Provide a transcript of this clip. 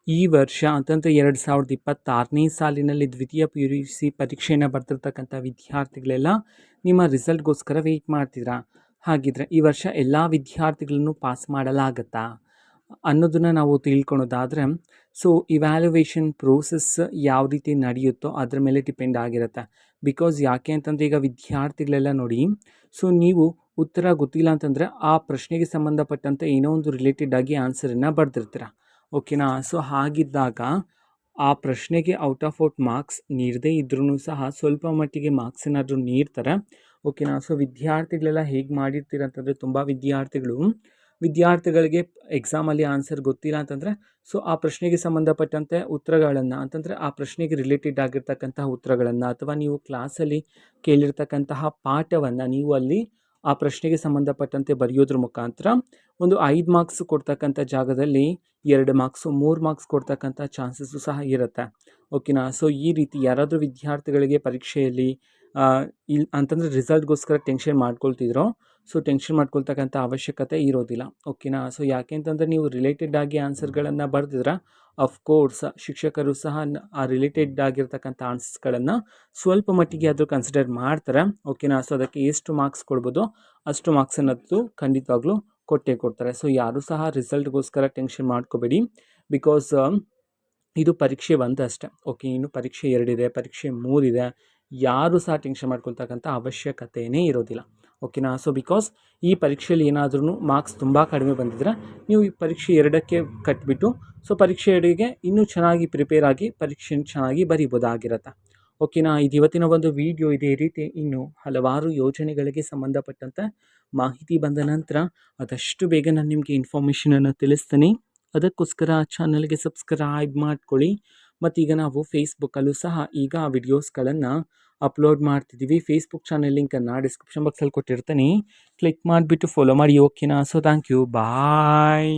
ಈ ವರ್ಷ ಅಂತಂದ್ರೆ 2026ನೇ ಸಾಲಿನಲ್ಲಿ ದ್ವಿತೀಯ PUC ಪರೀಕ್ಷೆಯನ್ನು ಬರ್ತಿರ್ತಕ್ಕಂಥ ವಿದ್ಯಾರ್ಥಿಗಳೆಲ್ಲ ನಿಮ್ಮ ರಿಸಲ್ಟ್‌ಗೋಸ್ಕರ ವೆಯ್ಟ್ ಮಾಡ್ತಿದ್ದೀರಾ. ಹಾಗಿದ್ರೆ ಈ ವರ್ಷ ಎಲ್ಲ ವಿದ್ಯಾರ್ಥಿಗಳನ್ನು ಪಾಸ್ ಮಾಡಲಾಗತ್ತಾ? ಅನ್ನೋದನ್ನ ನಾವು ತಿಳ್ಕೊಳೋದಾದ್ರೆ, ಸೊ ಇವ್ಯಾಲ್ಯುವೇಷನ್ ಪ್ರೋಸೆಸ್ ಯಾವ ರೀತಿ ನಡೆಯುತ್ತೋ ಅದ್ರ ಮೇಲೆ ಡಿಪೆಂಡ್ ಆಗಿರುತ್ತೆ. ಬಿಕಾಸ್ ಯಾಕೆ ಅಂತಂದರೆ ಈಗ ವಿದ್ಯಾರ್ಥಿಗಳೆಲ್ಲ ನೋಡಿ, ಸೊ ನೀವು ಉತ್ತರ ಗೊತ್ತಿಲ್ಲ ಅಂತಂದರೆ ಆ ಪ್ರಶ್ನೆಗೆ ಸಂಬಂಧಪಟ್ಟಂತೆ ಏನೋ ಒಂದು ರಿಲೇಟೆಡ್ ಆಗಿ ಆನ್ಸರನ್ನು ಬರೆದಿರ್ತೀರ. ಓಕೆನಾ? ಸೊ ಹಾಗಿದ್ದಾಗ ಆ ಪ್ರಶ್ನೆಗೆ ಔಟ್ ಆಫ್ ಔಟ್ ಮಾರ್ಕ್ಸ್ ನೀಡದೇ ಇದ್ರೂ ಸಹ ಸ್ವಲ್ಪ ಮಟ್ಟಿಗೆ ಮಾರ್ಕ್ಸ್ ಏನಾದರೂ ನೀಡ್ತಾರೆ. ಓಕೆನಾ? ಸೊ ವಿದ್ಯಾರ್ಥಿಗಳೆಲ್ಲ ಹೇಗೆ ಮಾಡಿರ್ತೀರ ಅಂತಂದರೆ, ತುಂಬ ವಿದ್ಯಾರ್ಥಿಗಳಿಗೆ ಎಕ್ಸಾಮಲ್ಲಿ ಆನ್ಸರ್ ಗೊತ್ತಿಲ್ಲ ಅಂತಂದರೆ, ಸೊ ಆ ಪ್ರಶ್ನೆಗೆ ಸಂಬಂಧಪಟ್ಟಂತೆ ಉತ್ತರಗಳನ್ನು ಅಂತಂದರೆ ಆ ಪ್ರಶ್ನೆಗೆ ರಿಲೇಟೆಡ್ ಆಗಿರ್ತಕ್ಕಂತಹ ಉತ್ತರಗಳನ್ನು ಅಥವಾ ನೀವು ಕ್ಲಾಸಲ್ಲಿ ಕೇಳಿರ್ತಕ್ಕಂತಹ ಪಾಠವನ್ನು ನೀವು ಅಲ್ಲಿ ಆ ಪ್ರಶ್ನೆಗೆ ಸಂಬಂಧಪಟ್ಟಂತೆ ಬರೆಯೋದ್ರ ಮುಖಾಂತರ ಒಂದು 5 ಮಾರ್ಕ್ಸ್ ಕೊಡ್ತಕ್ಕಂಥ ಜಾಗದಲ್ಲಿ 2 ಮಾರ್ಕ್ಸು 3 ಮಾರ್ಕ್ಸ್ ಕೊಡ್ತಕ್ಕಂಥ ಚಾನ್ಸಸ್ಸು ಸಹ ಇರುತ್ತೆ. ಓಕೆನಾ? ಸೊ ಈ ರೀತಿ ಯಾರಾದರೂ ವಿದ್ಯಾರ್ಥಿಗಳಿಗೆ ಪರೀಕ್ಷೆಯಲ್ಲಿ ಅಂತಂದರೆ ರಿಸಲ್ಟ್‌ಗೋಸ್ಕರ ಟೆನ್ಷನ್ ಮಾಡ್ಕೊಳ್ತಿದ್ರೋ, ಸೊ ಟೆನ್ಷನ್ ಮಾಡ್ಕೊಳ್ತಕ್ಕಂಥ ಅವಶ್ಯಕತೆ ಇರೋದಿಲ್ಲ. ಓಕೆನಾ? ಸೊ ಯಾಕೆ ಅಂತಂದರೆ ನೀವು ರಿಲೇಟೆಡ್ ಆಗಿ ಆನ್ಸರ್ಗಳನ್ನು ಬರೆದಿದ್ರೆ ಅಫ್ಕೋರ್ಸ್ ಶಿಕ್ಷಕರು ಸಹ ಆ ರಿಲೇಟೆಡ್ ಆಗಿರ್ತಕ್ಕಂಥ ಆನ್ಸರ್ಸ್ಗಳನ್ನು ಸ್ವಲ್ಪ ಮಟ್ಟಿಗೆ ಆದರೂ ಕನ್ಸಿಡರ್ ಮಾಡ್ತಾರೆ. ಓಕೆನಾ? ಸೊ ಅದಕ್ಕೆ ಎಷ್ಟು ಮಾರ್ಕ್ಸ್ ಕೊಡ್ಬೋದು ಅಷ್ಟು ಮಾರ್ಕ್ಸನ್ನಂತೂ ಖಂಡಿತವಾಗ್ಲೂ ಕೊಟ್ಟೇ ಕೊಡ್ತಾರೆ. ಸೊ ಯಾರೂ ಸಹ ರಿಸಲ್ಟ್‌ಗೋಸ್ಕರ ಟೆನ್ಷನ್ ಮಾಡ್ಕೋಬೇಡಿ. ಬಿಕಾಸ್ ಇದು ಪರೀಕ್ಷೆ 1 ಅಷ್ಟೇ. ಓಕೆ, ಇನ್ನು ಪರೀಕ್ಷೆ 2 ಇದೆ, ಪರೀಕ್ಷೆ 3 ಇದೆ. ಯಾರೂ ಸಹ ಟೆನ್ಷನ್ ಮಾಡ್ಕೊಳ್ತಕ್ಕಂಥ ಅವಶ್ಯಕತೆಯೇ ಇರೋದಿಲ್ಲ. ಓಕೆನಾ? ಸೊ ಬಿಕಾಸ್ ಈ ಪರೀಕ್ಷೆಯಲ್ಲಿ ಏನಾದ್ರೂ ಮಾರ್ಕ್ಸ್ ತುಂಬ ಕಡಿಮೆ ಬಂದಿದ್ದರೆ ನೀವು ಈ ಪರೀಕ್ಷೆ 2ಕ್ಕೆ ಕಟ್ಬಿಟ್ಟು ಸೊ ಪರೀಕ್ಷೆ 2ಗೆ ಇನ್ನೂ ಚೆನ್ನಾಗಿ ಪ್ರಿಪೇರ್ ಆಗಿ ಪರೀಕ್ಷೆನ ಚೆನ್ನಾಗಿ ಬರಿಬೋದಾಗಿರುತ್ತೆ. ಓಕೆನಾ? ಇದು ಇವತ್ತಿನ ಒಂದು ವಿಡಿಯೋ. ಇದೇ ರೀತಿ ಇನ್ನು ಹಲವಾರು ಯೋಜನೆಗಳಿಗೆ ಸಂಬಂಧಪಟ್ಟಂತೆ ಮಾಹಿತಿ ಬಂದ ನಂತರ ಆದಷ್ಟು ಬೇಗ ನಾನು ನಿಮಗೆ ಇನ್ಫಾರ್ಮೇಷನನ್ನು ತಿಳಿಸ್ತೀನಿ. ಅದಕ್ಕೋಸ್ಕರ ಚಾನಲ್ಗೆ ಸಬ್ಸ್ಕ್ರೈಬ್ ಮಾಡ್ಕೊಳ್ಳಿ. ಮತ್ತೀಗ ನಾವು ಫೇಸ್ಬುಕ್ಕಲ್ಲೂ ಸಹ ಈಗ ವಿಡಿಯೋಸ್ಗಳನ್ನು ಅಪ್ಲೋಡ್ ಮಾಡ್ತಿದ್ದೀವಿ. ಫೇಸ್ಬುಕ್ ಚಾನಲ್ ಲಿಂಕನ್ನು ಡಿಸ್ಕ್ರಿಪ್ಷನ್ ಬಾಕ್ಸಲ್ಲಿ ಕೊಟ್ಟಿರ್ತೀನಿ. ಕ್ಲಿಕ್ ಮಾಡಿಬಿಟ್ಟು ಫಾಲೋ ಮಾಡಿ. ಓಕೆನಾ? So thank you. ಬಾಯ್.